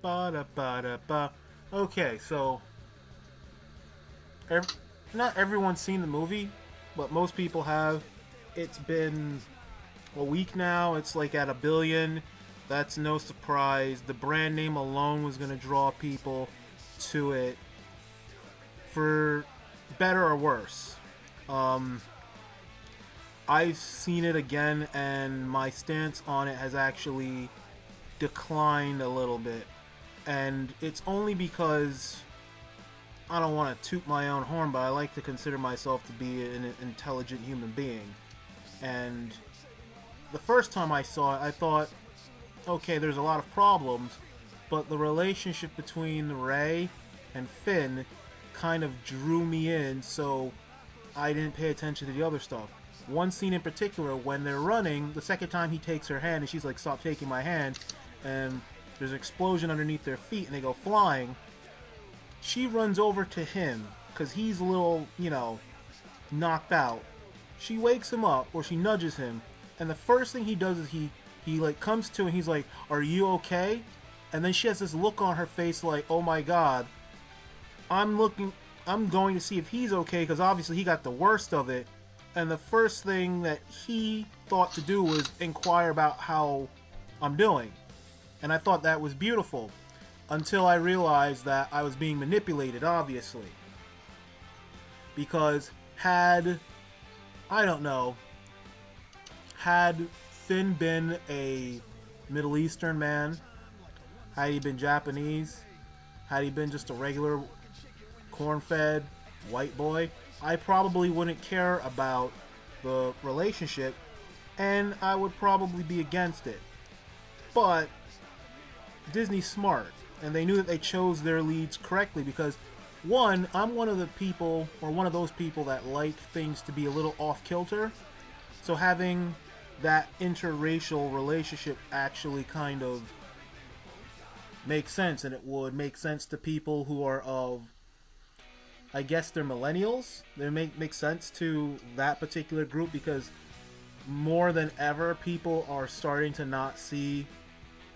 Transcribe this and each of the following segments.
Ba da ba da ba. Okay, so ev- not everyone's seen the movie, but most people have. It's been a week now. It's like at 1 billion. That's no surprise. The brand name alone was going to draw people to it, for better or worse. Um, I've seen it again, and my stance on it has actually declined a little bit. And it's only because I don't want to toot my own horn, but I like to consider myself to be an intelligent human being. And the first time I saw it, I thought, okay, there's a lot of problems, but the relationship between Rey and Finn kind of drew me in, so I didn't pay attention to the other stuff. One scene in particular, when they're running, the second time he takes her hand and she's like, stop taking my hand, and there's an explosion underneath their feet and they go flying, she runs over to him because he's a little, knocked out. She wakes him up, or she nudges him, and the first thing he does is he like comes to and he's like, are you okay? And then she has this look on her face like, oh my god, I'm going to see if he's okay, because obviously he got the worst of it. And the first thing that he thought to do was inquire about how I'm doing. And I thought that was beautiful, until I realized that I was being manipulated, obviously. Because had Finn been a Middle Eastern man, had he been Japanese, had he been just a regular corn-fed white boy, I probably wouldn't care about the relationship, and I would probably be against it. But Disney's smart, and they knew that they chose their leads correctly, because one, I'm one of the people, or one of those people that like things to be a little off-kilter, so having that interracial relationship actually kind of makes sense, and it would make sense to people who are of, I guess they're millennials. They make sense to that particular group, because more than ever, people are starting to not see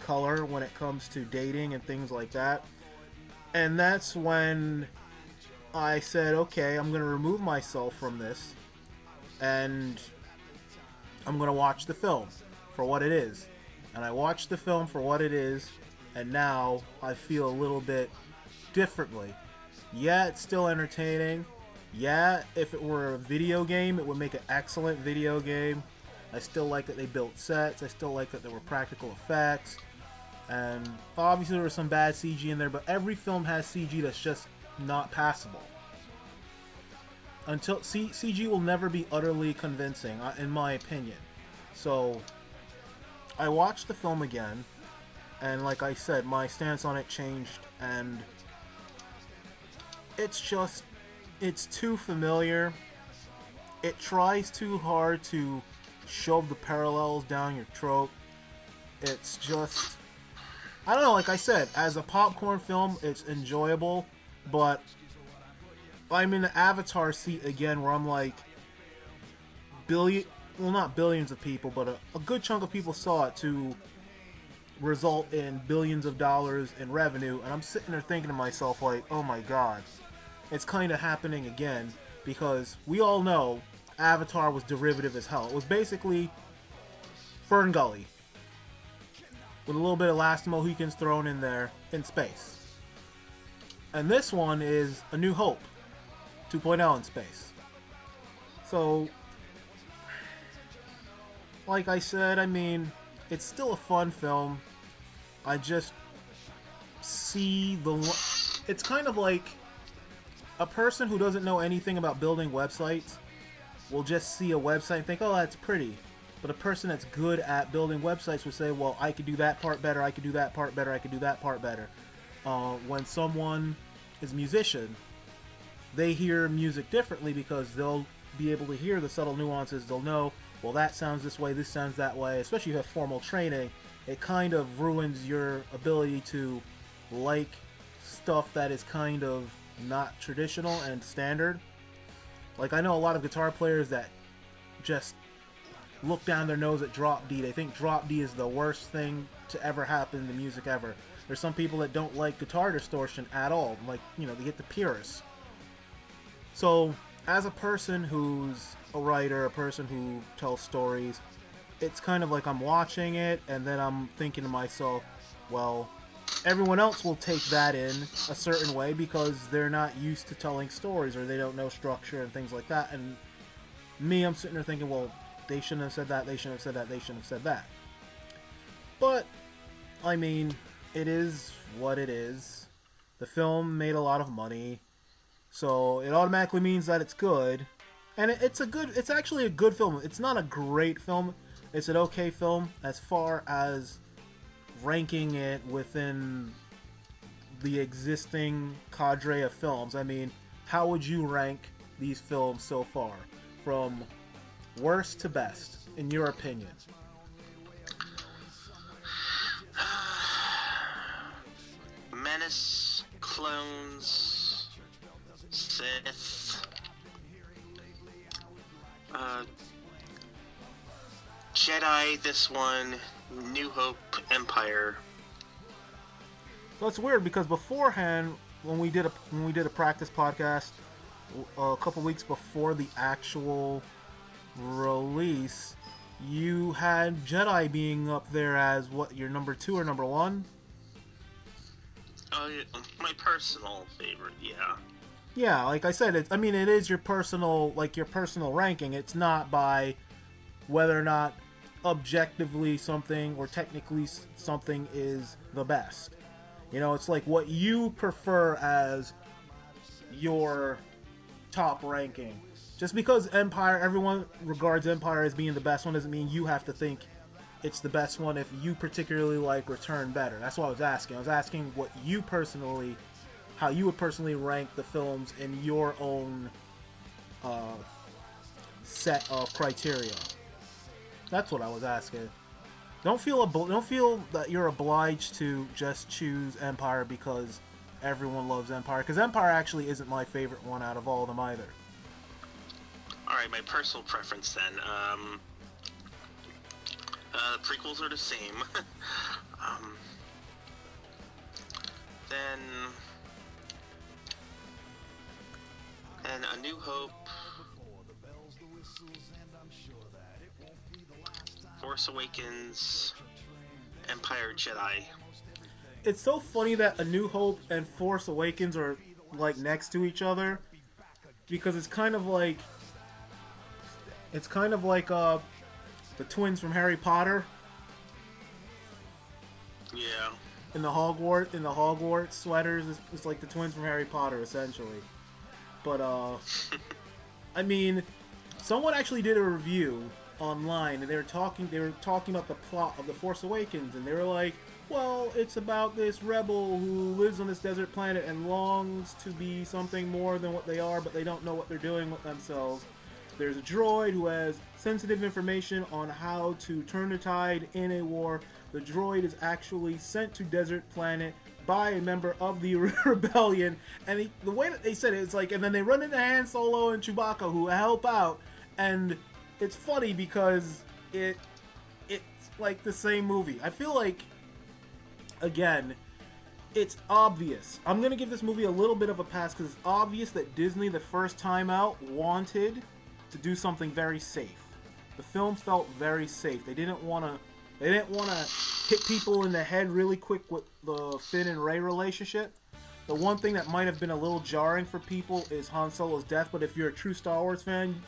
color when it comes to dating and things like that. And that's when I said, okay, I'm going to remove myself from this, and I'm going to watch the film for what it is. And I watched the film for what it is, and now I feel a little bit differently. Yeah, it's still entertaining. Yeah, if it were a video game, it would make an excellent video game. I still like that they built sets. I still like that there were practical effects. And obviously there was some bad CG in there, but every film has CG that's just not passable. CG will never be utterly convincing, in my opinion. So, I watched the film again, and like I said, my stance on it changed, and it's too familiar. It tries too hard to shove the parallels down your throat. It's just, I don't know, like I said, as a popcorn film, it's enjoyable, but I'm in the Avatar seat again, where I'm like, not billions of people, but a good chunk of people saw it to result in billions of dollars in revenue, and I'm sitting there thinking to myself like, oh my god, it's kind of happening again, because we all know Avatar was derivative as hell. It was basically Fern Gully with a little bit of Last Mohicans thrown in there in space. And this one is A New Hope 2.0 in space. So, like I said, I mean, it's still a fun film. I just see it's kind of like a person who doesn't know anything about building websites will just see a website and think, oh, that's pretty. But a person that's good at building websites will say, well, I could do that part better, I could do that part better, I could do that part better. When someone is a musician, they hear music differently, because they'll be able to hear the subtle nuances. They'll know, well, that sounds this way, this sounds that way. Especially if you have formal training, it kind of ruins your ability to like stuff that is kind of not traditional and standard. Like, I know a lot of guitar players that just look down their nose at drop D. They think drop D is the worst thing to ever happen in the music ever. There's some people that don't like guitar distortion at all. Like, they get the purists. So, as a person who's a writer, a person who tells stories, it's kind of like I'm watching it, and then I'm thinking to myself, well, everyone else will take that in a certain way because they're not used to telling stories, or they don't know structure and things like that. And me, I'm sitting there thinking, well, they shouldn't have said that, they shouldn't have said that, they shouldn't have said that. But, I mean, it is what it is. The film made a lot of money, so it automatically means that it's good. And it's actually a good film. It's not a great film. It's an okay film as far as ranking it within the existing cadre of films. I mean, how would you rank these films so far? From worst to best, in your opinion? Menace, Clones, Sith, Jedi, this one, New Hope, Empire. So it's weird because beforehand, when we did a practice podcast a couple weeks before the actual release, you had Jedi being up there as what, your number 2 or number 1? Oh, yeah, my personal favorite, yeah. Yeah, like I said, it is your personal ranking. It's not by whether or not objectively something or technically something is the best. It's like what you prefer as your top ranking. Just because everyone regards Empire as being the best one doesn't mean you have to think it's the best one if you particularly like Return better. That's what I was asking. I was asking how you would personally rank the films in your own set of criteria. That's what I was asking. Don't feel that you're obliged to just choose Empire because everyone loves Empire. Because Empire actually isn't my favorite one out of all of them either. Alright, my personal preference then. The prequels are the same. Then A New Hope, Force Awakens, Empire, Jedi. It's so funny that A New Hope and Force Awakens are like next to each other, because it's kind of like the twins from Harry Potter. Yeah. In the Hogwarts sweaters, it's like the twins from Harry Potter essentially. But I mean, someone actually did a review online, and they were talking about the plot of The Force Awakens, and they were like, well, it's about this rebel who lives on this desert planet and longs to be something more than what they are, but they don't know what they're doing with themselves. There's a droid who has sensitive information on how to turn the tide in a war. The droid is actually sent to desert planet by a member of the rebellion, and the way that they said it, it's like, and then they run into Han Solo and Chewbacca who help out, and it's funny because it's like the same movie. I feel like, again, it's obvious. I'm gonna give this movie a little bit of a pass because it's obvious that Disney, the first time out, wanted to do something very safe. The film felt very safe. They didn't want to hit people in the head really quick with the Finn and Rey relationship. The one thing that might have been a little jarring for people is Han Solo's death, but if you're a true Star Wars fan,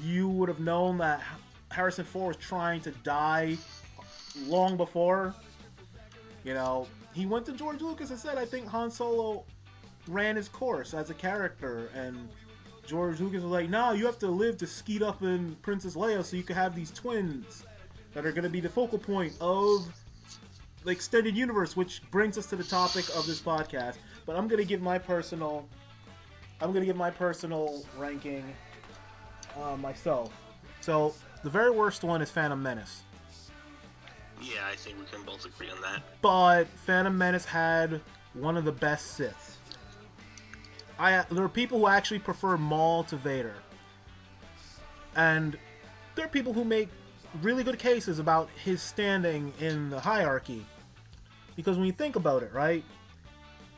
you would have known that Harrison Ford was trying to die long before. He went to George Lucas and said, I think Han Solo ran his course as a character, and George Lucas was like, no, you have to live to skeet up in Princess Leia so you can have these twins that are going to be the focal point of the extended universe, which brings us to the topic of this podcast. But I'm going to give my personal ranking myself. So the very worst one is Phantom Menace. Yeah, I think we can both agree on that. But Phantom Menace had one of the best Siths. There are people who actually prefer Maul to Vader. And there are people who make really good cases about his standing in the hierarchy. Because when you think about it, right?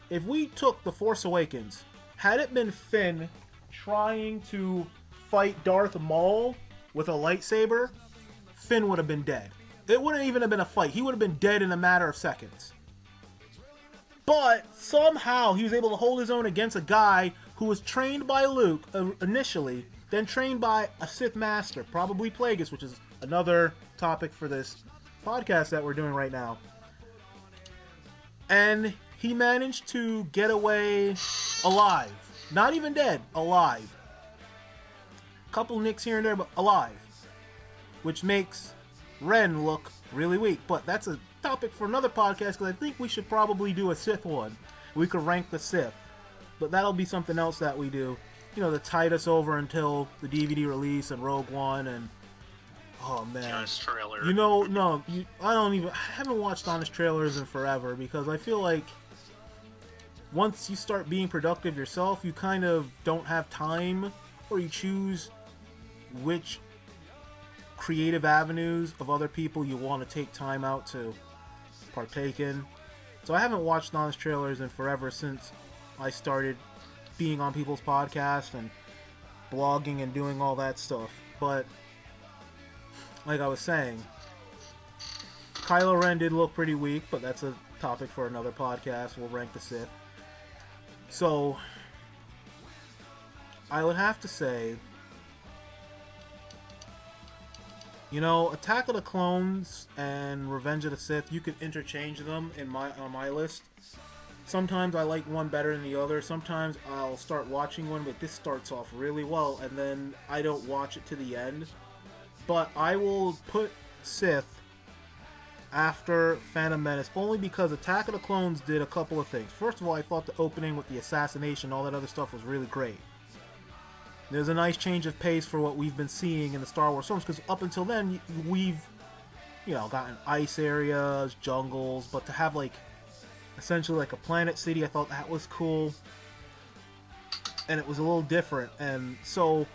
If we took The Force Awakens, had it been Finn trying to fight Darth Maul with a lightsaber, Finn would have been dead. It wouldn't even have been a fight. He would have been dead in a matter of seconds. But somehow he was able to hold his own against a guy who was trained by Luke initially, then trained by a Sith Master, probably Plagueis, which is another topic for this podcast that we're doing right now. And he managed to get away alive. Not even dead, alive. Couple nicks here and there, but alive. Which makes Ren look really weak. But that's a topic for another podcast, because I think we should probably do a Sith one. We could rank the Sith. But that'll be something else that we do. You know, to tide us over until the DVD release and Rogue One and... Oh, man. Honest trailer. You know, no, I haven't watched honest trailers in forever, because I feel like once you start being productive yourself, you kind of don't have time, or you choose which creative avenues of other people you want to take time out to partake in. So I haven't watched honest trailers in forever since I started being on people's podcasts and blogging and doing all that stuff. But like I was saying, Kylo Ren did look pretty weak, but that's a topic for another podcast. We'll rank the Sith. So I would have to say, you know, Attack of the Clones and Revenge of the Sith, you could interchange them on my list. Sometimes I like one better than the other. Sometimes I'll start watching one, but this starts off really well, and then I don't watch it to the end. But I will put Sith after Phantom Menace, only because Attack of the Clones did a couple of things. First of all, I thought the opening with the assassination, all that other stuff was really great. There's a nice change of pace for what we've been seeing in the Star Wars films, because up until then, we've, you know, gotten ice areas, jungles, but to have, like, essentially like a planet city, I thought that was cool. And it was a little different. And so,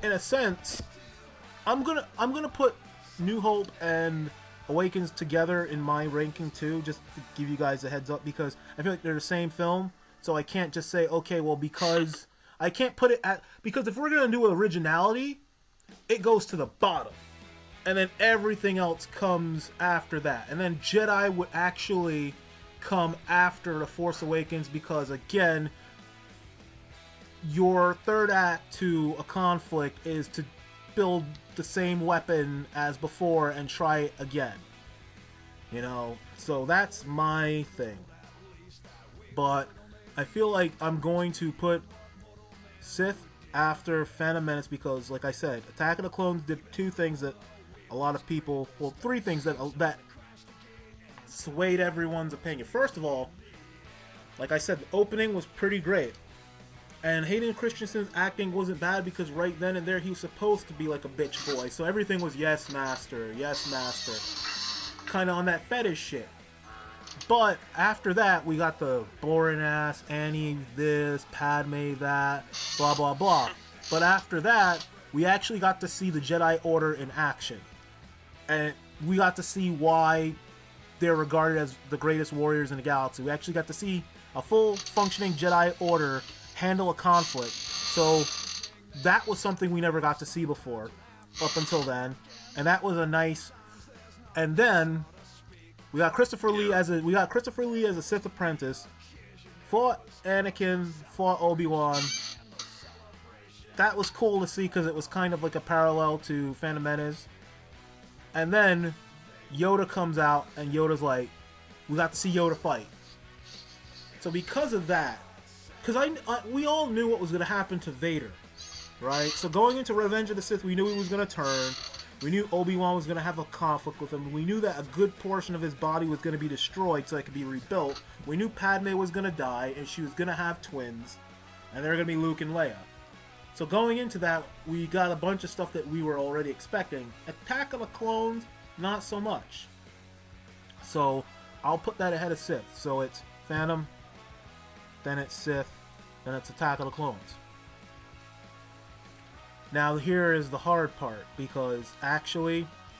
in a sense, I'm gonna put New Hope and Awakens together in my ranking too, just to give you guys a heads up, because I feel like they're the same film, so I can't just say, okay, well, because I can't put it at, because if we're gonna do originality, it goes to the bottom, and then everything else comes after that, and then Jedi would actually come after The Force Awakens, because again, your third act to a conflict is to build the same weapon as before and try it again. You know, so that's my thing. But I feel like I'm going to put Sith after Phantom Menace, because like I said, Attack of the Clones did two things that a lot of people, well, three things that swayed everyone's opinion. First of all, like I said, the opening was pretty great. And Hayden Christensen's acting wasn't bad, because right then and there he was supposed to be like a bitch boy. So everything was yes master, kind of on that fetish shit. But after that, we got the boring ass Annie this, Padme that, blah blah blah. But after that, we actually got to see the Jedi Order in action. And we got to see why they're regarded as the greatest warriors in the galaxy. We actually got to see a full functioning Jedi Order handle a conflict. So that was something we never got to see before up until then, and that was a nice. And then we got Christopher Lee as a Sith apprentice, fought Anakin, fought Obi-Wan. That was cool to see, because it was kind of like a parallel to Phantom Menace. And then Yoda comes out, and Yoda's like, we got to see Yoda fight. So because of that, because we all knew what was going to happen to Vader, right? So going into Revenge of the Sith, we knew he was going to turn. We knew Obi-Wan was going to have a conflict with him. We knew that a good portion of his body was going to be destroyed so it could be rebuilt. We knew Padme was going to die, and she was going to have twins, and they're going to be Luke and Leia. So going into that, we got a bunch of stuff that we were already expecting. Attack of the Clones, not so much. So I'll put that ahead of Sith. So it's Phantom, then it's Sith, then it's Attack of the Clones. Now here is the hard part, because actually